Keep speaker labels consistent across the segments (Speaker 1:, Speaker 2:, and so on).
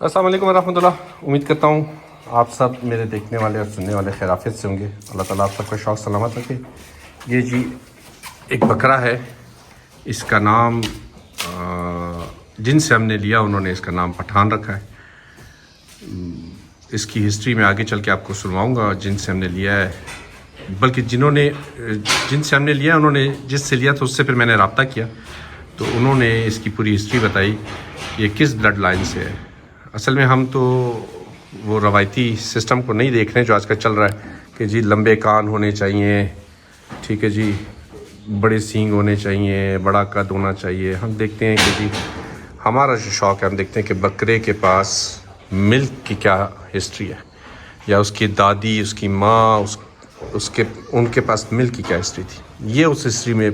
Speaker 1: अस्सलाम वालेकुम रहमतुल्लाह। उम्मीद करता हूँ आप सब मेरे देखने वाले और सुनने वाले खैराफियत से होंगे। अल्लाह ताला आप सबको शौक़ सलामत रखे। ये जी एक बकरा है, इसका नाम जिनसे हमने लिया उन्होंने इसका नाम पठान रखा है। इसकी हिस्ट्री में आगे चल के आपको सुनवाऊँगा जिनसे हमने लिया है, बल्कि जिनसे हमने लिया उन्होंने जिससे लिया था उससे फिर मैंने रब्ता किया तो उन्होंने इसकी पूरी हिस्ट्री बताई ये किस ब्लड लाइन से है। असल में हम तो वो रवायती सिस्टम को नहीं देख रहे हैं जो आजकल चल रहा है कि जी लंबे कान होने चाहिए, ठीक है जी, बड़े सींग होने चाहिए, बड़ा कद होना चाहिए। हम देखते हैं कि जी हमारा जो शौक़ है, हम देखते हैं कि बकरे के पास मिल्क की क्या हिस्ट्री है, या उसकी दादी, उसकी माँ, उनके पास मिल्क की क्या हिस्ट्री थी। ये उस हिस्ट्री में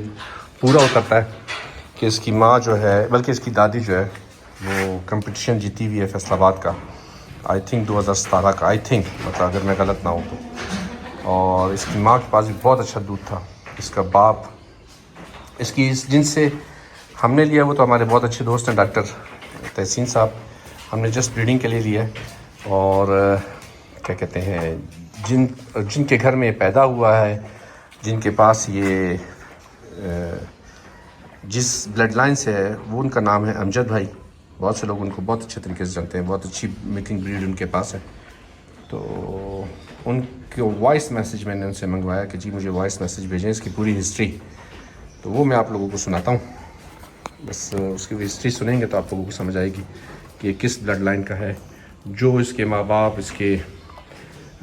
Speaker 1: पूरा उतरता है कि इसकी माँ जो है, बल्कि इसकी दादी जो है, वो कंपटीशन जीती हुई है फैसलाबाद का, आई थिंक 2017 का, आई थिंक, मतलब अगर मैं गलत ना हूँ तो। और इसकी माँ के पास भी बहुत अच्छा दूध था। इसका बाप, जिनसे हमने लिया वो तो हमारे बहुत अच्छे दोस्त हैं, डॉक्टर तहसीन साहब। हमने जस्ट ब्रीडिंग के लिए लिया है। और क्या कहते हैं, जिनके घर में पैदा हुआ है, जिनके पास ये जिस ब्लड लाइन से है, वो उनका नाम है अमजद भाई। बहुत से लोग उनको बहुत अच्छे तरीके से जानते हैं, बहुत अच्छी मिल्किंग ब्रीड उनके पास है। तो उनके वॉइस मैसेज मैंने उनसे मंगवाया कि जी मुझे वॉइस मैसेज भेजें इसकी पूरी हिस्ट्री, तो वो मैं आप लोगों को सुनाता हूँ। बस उसकी हिस्ट्री सुनेंगे तो आप लोगों को समझ आएगी कि ये किस ब्लड लाइन का है। जो इसके माँ बाप, इसके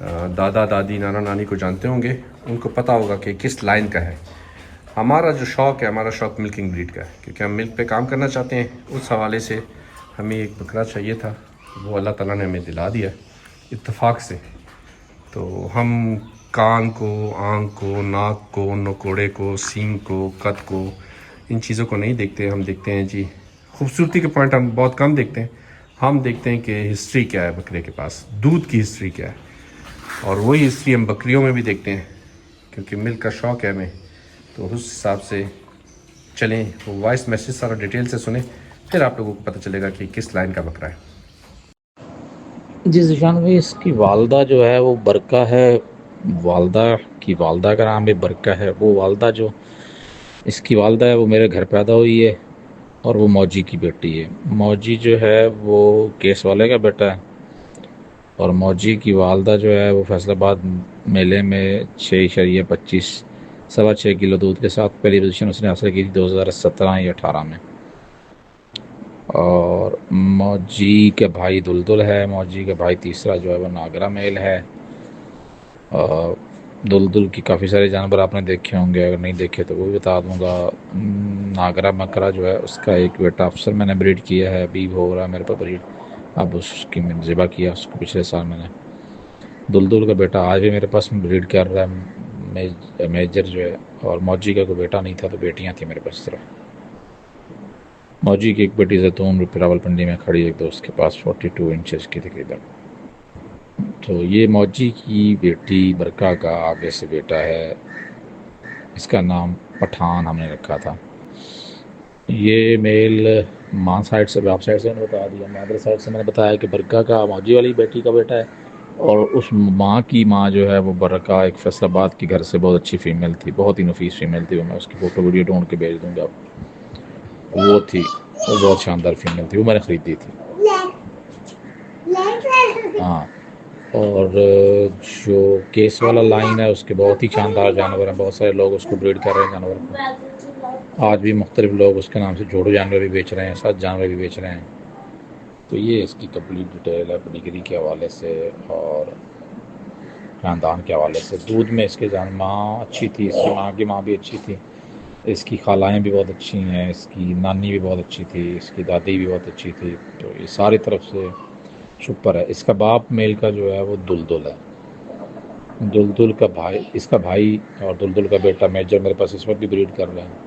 Speaker 1: दादा दादी, नाना नानी को जानते होंगे, उनको पता होगा कि किस लाइन का है। हमारा जो शौक़ है, हमारा शौक़ मिल्किंग ब्रीड का है, क्योंकि हम मिल्क पे काम करना चाहते हैं। उस हवाले से हमें एक बकरा चाहिए था, वो अल्लाह ताला ने हमें दिला दिया इत्तेफाक से। तो हम कान को, आँख को, नाक को, नकोड़े को, सींग को, कद को, इन चीज़ों को नहीं देखते। हम देखते हैं जी खूबसूरती के पॉइंट हम बहुत कम देखते हैं। हम देखते हैं कि हिस्ट्री क्या है बकरे के पास, दूध की हिस्ट्री क्या है। और वही हिस्ट्री हम बकरियों में भी देखते हैं, क्योंकि मिल्क का शौक़ है हमें। तो उस हिसाब से चलें, वो वॉइस मैसेज सारा डिटेल से सुने, फिर आप लोगों को पता चलेगा कि किस लाइन का बकरा है।
Speaker 2: जी ज़िशान भाई, इसकी वालदा जो है वो बरका है। वालदा का नाम भी बरका है। वो वालदा जो इसकी वालदा है वो मेरे घर पैदा हुई है, और वो मौजी की बेटी है। मौजी जो है वो केस वाले का बेटा है, और मौजी की वालदा जो है वो फैसलाबाद मेले में 6.25 6.25 किलो दूध के साथ पहली पोजीशन उसने हासिल की थी 2017 या 18 में। और मौजी के भाई दुलदुल है। मौजी के भाई तीसरा जो है वो नागरा मेल है। दुलदुल की काफ़ी सारे जानवर आपने देखे होंगे, अगर नहीं देखे तो वो भी बता दूंगा। नागरा बकरा जो है उसका एक बेटा अफसर मैंने ब्रीड किया है, अभी हो रहा है मेरे पास ब्रीड। अब उसकी मैंने ज़िबा किया उसको पिछले साल मैंने। दुलदुल का बेटा आज भी मेरे पास ब्रीड कर रहा है, मेजर जो है। और मौजी का कोई बेटा नहीं था, तो बेटियाँ थी मेरे पास सिर्फ। मौजी की एक बेटी जैतून रावलपिंडी में खड़ी है एक दोस्त के पास, 42 इंचेस की तकरीबन। तो ये मौजी की बेटी बरका का आगे से बेटा है, इसका नाम पठान हमने रखा था। ये मेल माँ साइड से, बाप साइड से मैंने बता दिया। मादर साइड से मैंने बताया कि बरका का मौजी वाली बेटी का बेटा है। और उस माँ की माँ जो है वो बरका एक फैसलाबाद की घर से बहुत अच्छी फ़ीमेल थी, बहुत ही नफीस फ़ीमेल थी। वो मैं उसकी फ़ोटो वीडियो ढूंढ के भेज दूँगा। वो बहुत शानदार फीमेल थी, वो मैंने ख़रीदी थी। हाँ, और जो केस वाला लाइन है उसके बहुत ही शानदार जानवर हैं। बहुत सारे लोग उसको ब्रीड कर रहे हैं जानवर को। आज भी मुख्तलिफ लोग उसके नाम से जोड़ो जानवर भी बेच रहे हैं, 7 जानवर भी बेच रहे हैं। तो ये इसकी कंप्लीट डिटेल है पेडिग्री के हवाले से और ख़ानदान के हवाले से। दूध में इसके माँ अच्छी थी, इसकी माँ की माँ भी अच्छी थी, इसकी खालाएँ भी बहुत अच्छी हैं, इसकी नानी भी बहुत अच्छी थी, इसकी दादी भी बहुत अच्छी थी। तो ये सारी तरफ से शुक्र है। इसका बाप मेल का जो है वो दुलदुल है। दुलदुल का भाई, इसका भाई और दुलदुल का बेटा मेजर मेरे पास इस वक्त भी ब्रीड कर रहे हैं।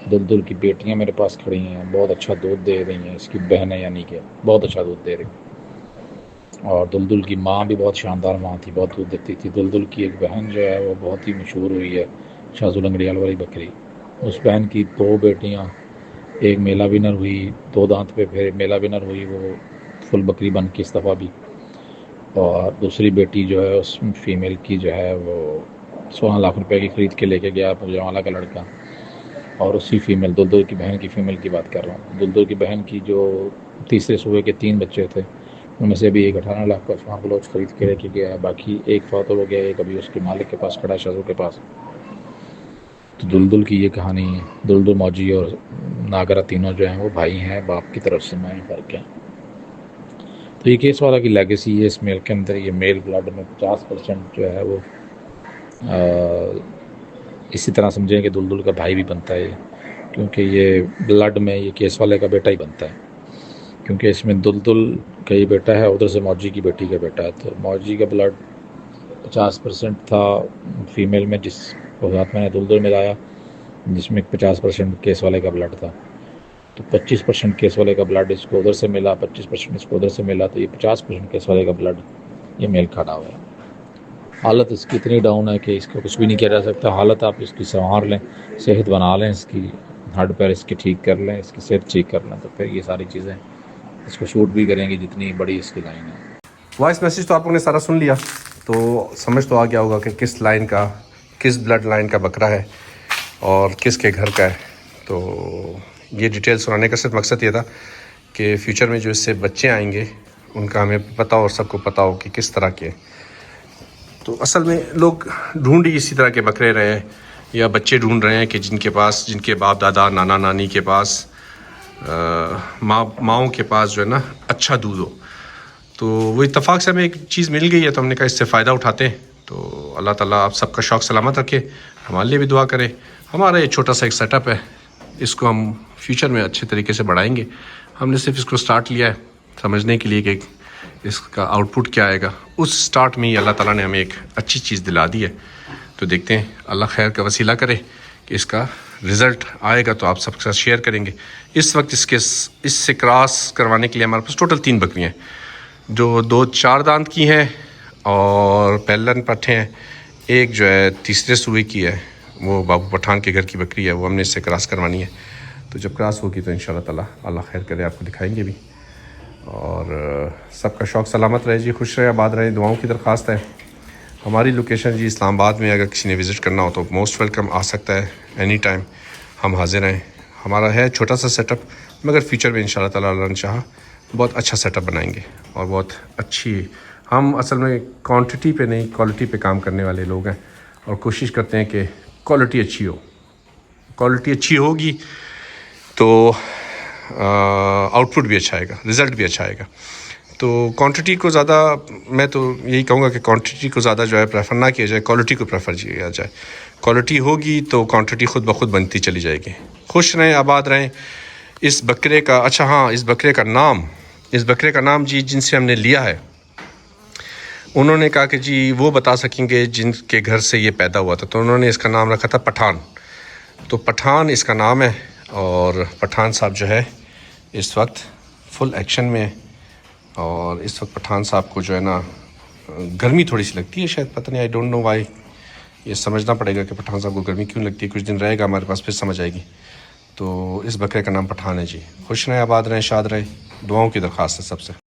Speaker 2: दुलदुल की बेटियां मेरे पास खड़ी हैं, बहुत अच्छा दूध दे रही हैं। इसकी बहनें यानी कि बहुत अच्छा दूध दे रही। और दुलदुल की माँ भी बहुत शानदार माँ थी, बहुत दूध देती थी। दुलदुल की एक बहन जो है वो बहुत ही मशहूर हुई है, शाहजुल अंगरियाल वाली बकरी। उस बहन की 2 बेटियाँ, एक मेला विनर हुई, 2 दांत पे फिर मेला विनर हुई। वो فل بکری بن کے اس دفعہ بھی. اور دوسری بیٹی جو ہے اس فیمیل کی جو ہے وہ 16 لاکھ روپے کی خرید کے لے کے گیا پنجوالا کا لڑکا. اور اسی فیمیل دلدل کی بہن کی فیمیل کی بات کر رہا ہوں. دلدل کی بہن کی جو تیسرے صوبے کے 3 بچے تھے ان میں سے ابھی ایک 18 لاکھ کا عثمان بلوچ خرید کے لے کے گیا ہے. باقی ایک فوت ہو گیا, ایک ابھی اس کے مالک کے پاس کھڑا ہے, شہزو کے پاس. تو دلدل کی یہ کہانی ہے. دلدل موجی اور ناگرہ تینوں جو ہیں وہ بھائی ہیں, باپ کی طرف سے میں فرق ہے. تو یہ کیس والا کی لیگیسی ہے اس میل کے اندر. یہ میل بلڈ میں 50% جو ہے وہ اسی طرح سمجھیں کہ دلدل کا بھائی بھی بنتا ہے, کیونکہ یہ بلڈ میں یہ کیس والے کا بیٹا ہی بنتا ہے. کیونکہ اس میں دلدل کا یہ بیٹا ہے, ادھر سے موجی کی بیٹی کا بیٹا ہے. تو موجی کا بلڈ 50% تھا فیمیل میں, جس کو ساتھ میں نے دلدل ملایا, جس میں 50% کیس والے کا بلڈ تھا. تو 25% کیس والے کا بلڈ اس کو ادھر سے ملا, 25% اس کو ادھر سے ملا. تو یہ 50% کیس والے کا بلڈ یہ میل کھڑا ہوا ہے. حالت اس کی اتنی ڈاؤن ہے کہ اس کو کچھ بھی نہیں کیا جا سکتا. حالت آپ اس کی سنوار لیں, صحت بنا لیں, اس کی ہڈ پیر اس کی ٹھیک کر لیں, اس کی صحت ٹھیک کر لیں, تو پھر یہ ساری چیزیں اس کو شوٹ بھی کریں گی جتنی بڑی اس کی لائن ہے.
Speaker 1: وائس میسیج تو آپ لوگوں نے سارا سن لیا, تو سمجھ تو آ گیا ہوگا کہ کس لائن کا, کس بلڈ لائن کا بکرا ہے اور کس کے گھر کا ہے. تو یہ ڈیٹیل سنانے کا صرف مقصد یہ تھا کہ فیوچر میں جو اس سے بچے آئیں گے ان کا ہمیں پتہ ہو اور سب کو پتہ ہو کہ کس طرح کے. تو اصل میں لوگ ڈھونڈ ہی اسی طرح کے بکرے رہے ہیں, یا بچے ڈھونڈ رہے ہیں کہ جن کے باپ دادا نانا نانی کے پاس ماؤں کے پاس جو ہے نا اچھا دودھ ہو. تو وہ اتفاق سے ہمیں ایک چیز مل گئی ہے, تو ہم نے کہا اس سے فائدہ اٹھاتے ہیں. تو اللہ تعالیٰ آپ سب کا شوق سلامت رکھے, ہمارے لیے بھی دعا کرے. ہمارا یہ چھوٹا سا ایک سیٹ اپ ہے, اس کو ہم فیوچر میں اچھے طریقے سے بڑھائیں گے. ہم نے صرف اس کو سٹارٹ لیا ہے سمجھنے کے لیے کہ اس کا آؤٹ پٹ کیا آئے گا. اس سٹارٹ میں ہی اللہ تعالیٰ نے ہمیں ایک اچھی چیز دلا دی ہے. تو دیکھتے ہیں, اللہ خیر کا وسیلہ کرے کہ اس کا رزلٹ آئے گا تو آپ سب کے ساتھ شیئر کریں گے. اس وقت اس سے کراس کروانے کے لیے ہمارے پاس ٹوٹل 3 بکریاں ہیں, جو 2 4 دانت کی ہیں اور پہلن پٹھے ہیں. ایک جو ہے تیسرے صوبے کی ہے, وہ بابو پٹھان کے گھر کی بکری ہے, وہ ہم نے اس سے کراس کروانی ہے. تو جب کراس ہوگی تو انشاءاللہ تعالیٰ اللہ خیر کرے آپ کو دکھائیں گے بھی. اور سب کا شوق سلامت رہے جی, خوش رہے, آباد رہے, دعاؤں کی درخواست ہے. ہماری لوکیشن جی اسلام آباد میں, اگر کسی نے وزٹ کرنا ہو تو موسٹ ویلکم, آ سکتا ہے اینی ٹائم, ہم حاضر ہیں. ہمارا ہے چھوٹا سا سیٹ اپ, مگر فیوچر میں انشاءاللہ تعالیٰ اللہ نے چاہا بہت اچھا سیٹ اپ بنائیں گے. اور بہت اچھی, ہم اصل میں کوانٹٹی پہ نہیں کوالٹی پہ کام کرنے والے لوگ ہیں, اور کوشش کرتے ہیں کہ کوالٹی اچھی ہو. کوالٹی اچھی ہوگی تو آؤٹ پٹ بھی اچھا آئے گا, رزلٹ بھی اچھا آئے گا. تو کوانٹٹی کو زیادہ, میں تو یہی کہوں گا کہ کوانٹٹی کو زیادہ جو ہے پریفر نہ کیا جائے, کوالٹی کو پریفر کیا جائے. کوالٹی ہوگی تو کوانٹٹی خود بخود بنتی چلی جائے گی. خوش رہیں, آباد رہیں. اس بکرے کا, اچھا ہاں, اس بکرے کا نام جی جن سے ہم نے لیا ہے, انہوں نے کہا کہ جی وہ بتا سکیں گے جن کے گھر سے یہ پیدا ہوا تھا. تو انہوں نے اس کا نام رکھا تھا پٹھان. تو پٹھان اس کا نام ہے, اور پٹھان صاحب جو ہے اس وقت فل ایکشن میں ہے. اور اس وقت پٹھان صاحب کو جو ہے نا گرمی تھوڑی سی لگتی ہے شاید, پتہ نہیں, آئی ڈونٹ نو وائی. یہ سمجھنا پڑے گا کہ پٹھان صاحب کو گرمی کیوں لگتی ہے. کچھ دن رہے گا ہمارے پاس, پھر سمجھ آئے گی. تو اس بکرے کا نام پٹھان ہے جی. خوش رہیں, آباد رہیں, شاد رہیں, دعاؤں کی درخواست ہے سب سے.